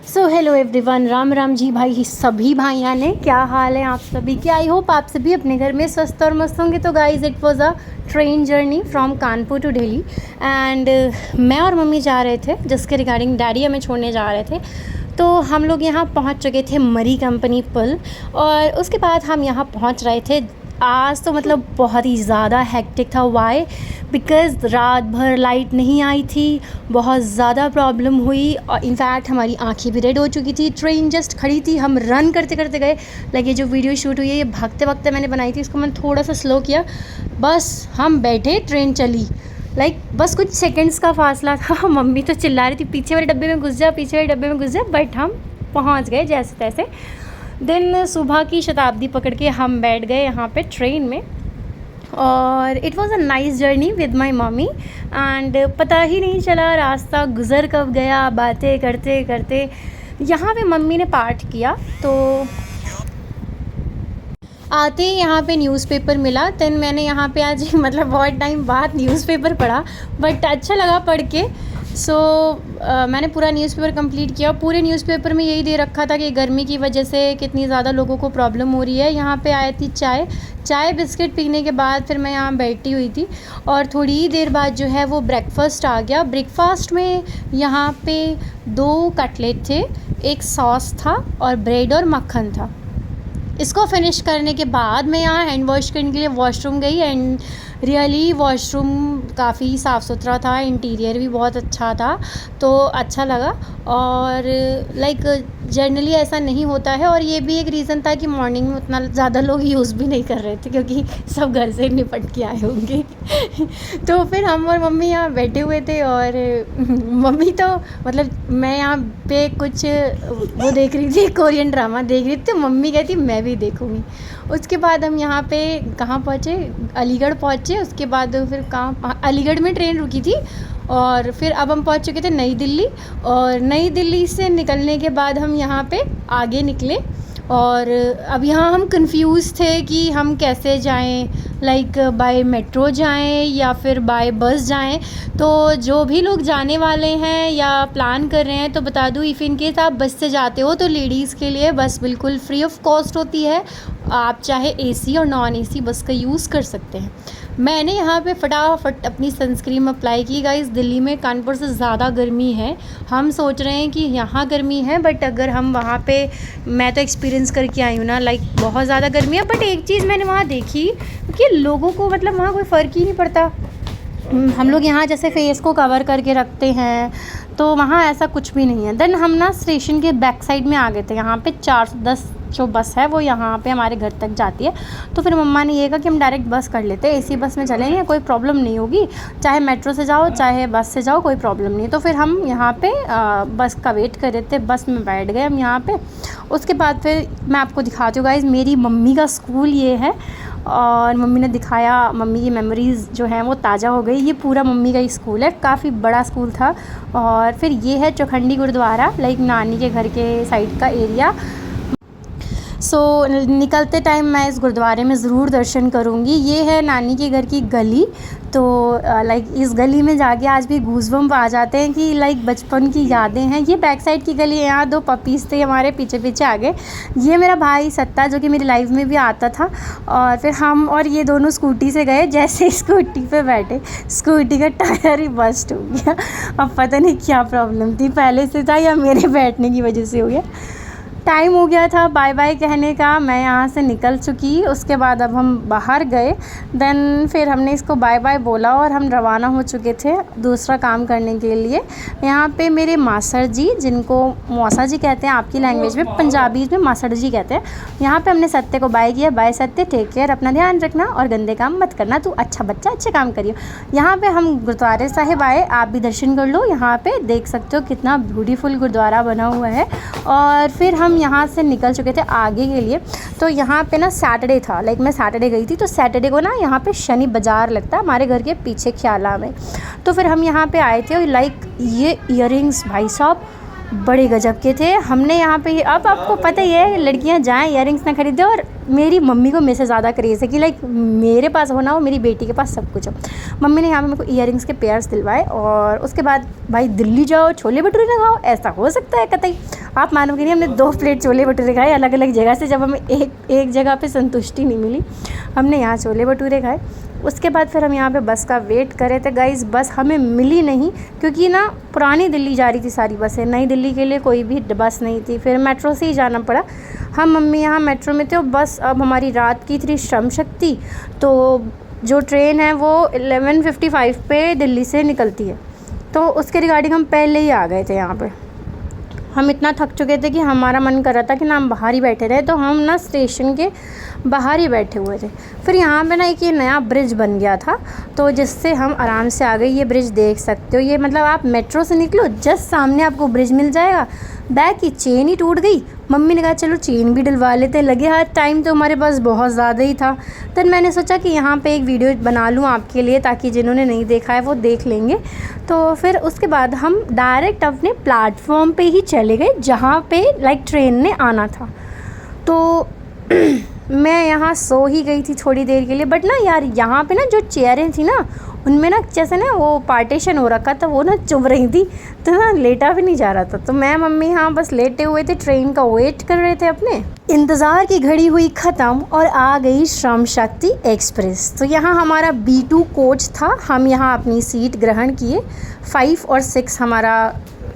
सो hello everyone, Ram Ram ji भाई सभी भाइयों ने, क्या हाल है आप सभी के। आई होप आप सभी अपने घर में स्वस्थ और मस्त होंगे। तो guys, it was a train journey from Kanpur to Delhi and मैं और मम्मी जा रहे थे, जिसके रिगार्डिंग डैडी हमें छोड़ने जा रहे थे। तो हम लोग यहाँ पहुँच चुके थे मरी कंपनी पुल, और उसके बाद हम यहाँ पहुँच रहे थे। आज तो मतलब बहुत ही ज़्यादा हेक्टिक था। वाई? बिकॉज़ रात भर लाइट नहीं आई थी, बहुत ज़्यादा प्रॉब्लम हुई और इनफैक्ट हमारी आंखें भी रेड हो चुकी थी। ट्रेन जस्ट खड़ी थी, हम रन करते करते गए। लाइक ये जो वीडियो शूट हुई है, ये भागते भागते मैंने बनाई थी, इसको मैंने थोड़ा सा स्लो किया। बस हम बैठे, ट्रेन चली। लाइक बस कुछ सेकंड्स का फासला था। मम्मी तो चिल्ला रही थी, पीछे वाले डब्बे में घुस जा, पीछे वाले डब्बे में घुस जा, बट हम पहुँच गए जैसे तैसे। देन सुबह की शताब्दी पकड़ के हम बैठ गए यहाँ पे ट्रेन में, और it was a nice journey with my mummy. And पता ही नहीं चला रास्ता गुज़र कब गया, बातें करते करते। यहाँ पे मम्मी ने पाठ किया, तो आते ही यहाँ पे न्यूज़पेपर मिला। देन मैंने यहाँ पे आज मतलब बहुत टाइम बाद न्यूज़पेपर पढ़ा, बट अच्छा लगा पढ़ के। मैंने पूरा न्यूज़पेपर कंप्लीट किया। पूरे न्यूज़पेपर में यही दे रखा था कि गर्मी की वजह से कितनी ज़्यादा लोगों को प्रॉब्लम हो रही है। यहाँ पे आई थी चाय बिस्किट पीने के बाद फिर मैं यहाँ बैठी हुई थी, और थोड़ी ही देर बाद जो है वो ब्रेकफास्ट आ गया। ब्रेकफास्ट में यहाँ पे 2 कटलेट थे, एक सॉस था और ब्रेड और मक्खन था। इसको फिनिश करने के बाद मैं यहाँ हैंड वॉश करने के लिए वॉशरूम गई, एंड रियली वॉशरूम काफ़ी साफ़ सुथरा था, इंटीरियर भी बहुत अच्छा था, तो अच्छा लगा। और लाइक जनरली ऐसा नहीं होता है, और ये भी एक रीज़न था कि मॉर्निंग में उतना ज़्यादा लोग यूज़ भी नहीं कर रहे थे, क्योंकि सब घर से निपट के आए होंगे। तो फिर हम और मम्मी यहाँ बैठे हुए थे, और मम्मी तो मतलब मैं यहाँ पे कुछ वो देख रही थी, कोरियन ड्रामा देख रही थी, तो मम्मी कहती मैं भी देखूँगी। उसके बाद हम यहाँ पे कहाँ पहुँचे, अलीगढ़ पहुँचे। उसके बाद फिर कहाँ, अलीगढ़ में ट्रेन रुकी थी, और फिर अब हम पहुँच चुके थे नई दिल्ली। और नई दिल्ली से निकलने के बाद हम यहाँ पे आगे निकले, और अब यहाँ हम कंफ्यूज थे कि हम कैसे जाएं, लाइक बाय मेट्रो जाएं या फिर बाय बस जाएं। तो जो भी लोग जाने वाले हैं या प्लान कर रहे हैं, तो बता दूँ, इफ़ इन केस आप बस से जाते हो तो लेडीज़ के लिए बस बिल्कुल फ्री ऑफ कॉस्ट होती है। आप चाहे एसी और नॉन एसी बस का यूज़ कर सकते हैं। मैंने यहाँ पे फटाफट अपनी सनस्क्रीन अप्लाई की। गाइस, दिल्ली में कानपुर से ज़्यादा गर्मी है। हम सोच रहे हैं कि यहाँ गर्मी है, बट अगर हम वहाँ पे, मैं तो एक्सपीरियंस करके आई हूँ ना, लाइक बहुत ज़्यादा गर्मी है। बट एक चीज़ मैंने वहाँ देखी कि लोगों को मतलब वहाँ कोई फ़र्क ही नहीं पड़ता। हम लोग यहाँ जैसे फेस को कवर करके रखते हैं, तो वहाँ ऐसा कुछ भी नहीं है। देन हम ना स्टेशन के बैक साइड में आ गए थे। यहाँ पे 410 जो बस है वो यहाँ पे हमारे घर तक जाती है। तो फिर मम्मा ने ये कहा कि हम डायरेक्ट बस कर लेते हैं, एसी बस में चलेंगे, कोई प्रॉब्लम नहीं होगी, चाहे मेट्रो से जाओ चाहे बस से जाओ, कोई प्रॉब्लम नहीं। तो फिर हम यहाँ पे बस का वेट कर रहे थे, बस में बैठ गए हम यहाँ पे। उसके बाद फिर मैं आपको दिखाती हूँ गाइज़, मेरी मम्मी का स्कूल ये है, और मम्मी ने दिखाया। मम्मी की मेमोरीज़ जो हैं वो ताज़ा हो गई। ये पूरा मम्मी का ही स्कूल है, काफ़ी बड़ा स्कूल था। और फिर ये है चौखंडी गुरुद्वारा, लाइक नानी के घर के साइड का एरिया। निकलते टाइम मैं इस गुरुद्वारे में ज़रूर दर्शन करूँगी। ये है नानी के घर की गली। तो लाइक इस गली में जाके आज भी गूज़बम्प आ जाते हैं कि लाइक बचपन की यादें हैं। ये बैक साइड की गली है, यहाँ 2 पपीज़ थे हमारे, पीछे पीछे आ गए। ये मेरा भाई सत्ता, जो कि मेरी लाइफ में भी आता था। और फिर हम और ये दोनों स्कूटी से गए। जैसे स्कूटी पे बैठे, स्कूटी का टायर ही बस्ट हो गया। अब पता नहीं क्या प्रॉब्लम थी, पहले से था या मेरे बैठने की वजह से हो गया। टाइम हो गया था बाय बाय कहने का, मैं यहाँ से निकल चुकी। उसके बाद अब हम बाहर गए। देन फिर हमने इसको बाय बाय बोला, और हम रवाना हो चुके थे दूसरा काम करने के लिए। यहाँ पे मेरे मासड़ जी, जिनको मौसा जी कहते हैं आपकी लैंग्वेज में, पंजाबी में मासड़ जी कहते हैं। यहाँ पे हमने सत्य को बाय किया। बाय सत्य, टेक केयर, अपना ध्यान रखना और गंदे काम मत करना, तू अच्छा बच्चा, अच्छे काम करियो। यहाँ पे हम गुरुद्वारे साहिब आए, आप भी दर्शन कर लो। यहाँ पे देख सकते हो कितना ब्यूटीफुल गुरुद्वारा बना हुआ है। और फिर हम यहाँ से निकल चुके थे आगे के लिए। तो यहाँ पे ना सैटरडे था, लाइक मैं सैटरडे गई थी, तो सैटरडे को ना यहाँ पे शनि बाज़ार लगता है हमारे घर के पीछे ख्याला में। तो फिर हम यहाँ पे आए थे, और लाइक ये इयररिंग्स भाई साहब बड़े गजब के थे। हमने यहाँ पे, अब आपको पता ही है लड़कियाँ जाएँ इयररिंग्स ना खरीदें, और मेरी मम्मी को मेरे से ज़्यादा क्रेज़ है कि लाइक मेरे पास हो ना हो, मेरी बेटी के पास सब कुछ हो। मम्मी ने यहाँ पे मेरे को ईयरिंग्स के पेयर्स दिलवाए और उसके बाद भाई दिल्ली जाओ छोले भटूरे ना खाओ, ऐसा हो सकता है कतई? आप मानोगे नहीं, हमने 2 प्लेट छोले भटूरे खाए अलग अलग जगह से। जब हमें एक जगह पे संतुष्टि नहीं मिली, हमने यहाँ छोले भटूरे खाए। उसके बाद फिर हम यहाँ पे बस का वेट कर रहे थे गाइज़। बस हमें मिली नहीं क्योंकि ना पुरानी दिल्ली जा रही थी सारी बसें, नई दिल्ली के लिए कोई भी बस नहीं थी। फिर मेट्रो से ही जाना पड़ा। हम मम्मी यहाँ मेट्रो में थे और बस अब हमारी रात की थी श्रम शक्ति, तो जो ट्रेन है वो 11:55 पे दिल्ली से निकलती है, तो उसके रिगार्डिंग हम पहले ही आ गए थे यहाँ पे। हम इतना थक चुके थे कि हमारा मन कर रहा था कि ना हम बाहर ही बैठे रहे, तो हम ना स्टेशन के बाहर ही बैठे हुए थे। फिर यहाँ पे ना एक ये नया ब्रिज बन गया था, तो जिससे हम आराम से आ गए। ये ब्रिज देख सकते हो, ये मतलब आप मेट्रो से निकलो जस्ट सामने आपको ब्रिज मिल जाएगा। बैग की चेन ही टूट गई। मम्मी ने कहा चलो चेन भी डलवा लेते। लगे हाथ टाइम तो हमारे पास बहुत ज़्यादा ही था। तो मैंने सोचा कि यहाँ पे एक वीडियो बना लूँ आपके लिए, ताकि जिन्होंने नहीं देखा है वो देख लेंगे। तो फिर उसके बाद हम डायरेक्ट अपने प्लेटफॉर्म पे ही चले गए जहाँ पे लाइक ट्रेन ने आना था। तो मैं यहाँ सो ही गई थी थोड़ी देर के लिए, बट ना यार यहाँ पे ना जो चेयरें थी ना उनमें ना जैसे ना वो पार्टीशन हो रखा था, वो ना चुभ रही थी, तो ना लेटा भी नहीं जा रहा था। तो मैं मम्मी यहाँ बस लेटे हुए थे, ट्रेन का वेट कर रहे थे अपने। इंतज़ार की घड़ी हुई ख़त्म और आ गई श्रम शक्ति एक्सप्रेस। तो यहाँ हमारा B2 कोच था, हम यहाँ अपनी सीट ग्रहण किए। 5 और 6 हमारा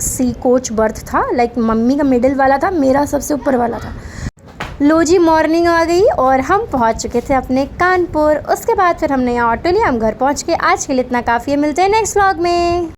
C कोच बर्थ था, लाइक मम्मी का मिडिल वाला था, मेरा सबसे ऊपर वाला था। लो जी मॉर्निंग आ गई और हम पहुंच चुके थे अपने कानपुर। उसके बाद फिर हमने यहाँ ऑटो लिया, हम घर पहुंच के। आज के लिए इतना काफ़ी है, मिलते हैं नेक्स्ट व्लॉग में।